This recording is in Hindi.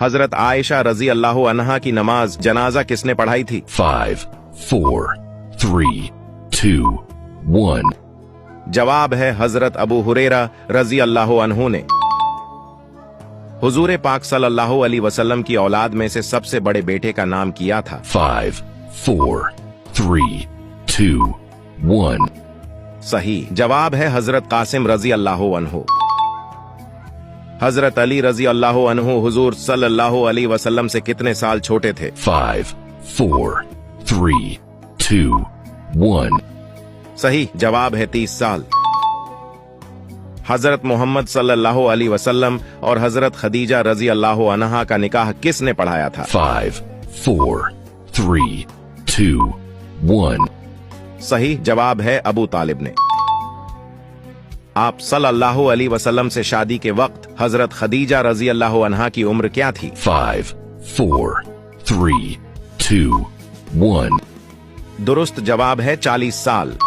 हजरत आयशा रजी अल्लाह अन्हा की नमाज जनाजा किसने पढ़ाई थी? 5, 4, 3, 2, 1. जवाब है हजरत अबू हुरैरा रजी अल्लाह अन्हु ने। हुजूर पाक सल्लल्लाहु अलैहि वसल्लम की औलाद में से सबसे बड़े बेटे का नाम किया था? 5, 4, 3, 2, 1. सही जवाब है हजरत कासिम रजी अल्लाह अन्हु। हजरत अली रजी अल्लाह अन्हु हुजूर सल्लल्लाहु अलैहि वसल्लम से कितने साल छोटे थे? 5, 4, 3, 2, 1. सही जवाब है 30 साल। हजरत मोहम्मद सल्लल्लाहु अलैहि वसल्लम और हजरत खदीजा रजी अल्लाह अन्हा का निकाह किसने पढ़ाया था? 5, 4, 3, 2, 1. सही जवाब है अबू तालिब ने। आप सल्लल्लाहु अलैहि वसल्लम से शादी के वक्त हजरत खदीजा रजी अल्लाह अन्हा की उम्र क्या थी? 5, 4, 3, 2, 1. दुरुस्त जवाब है 40 साल।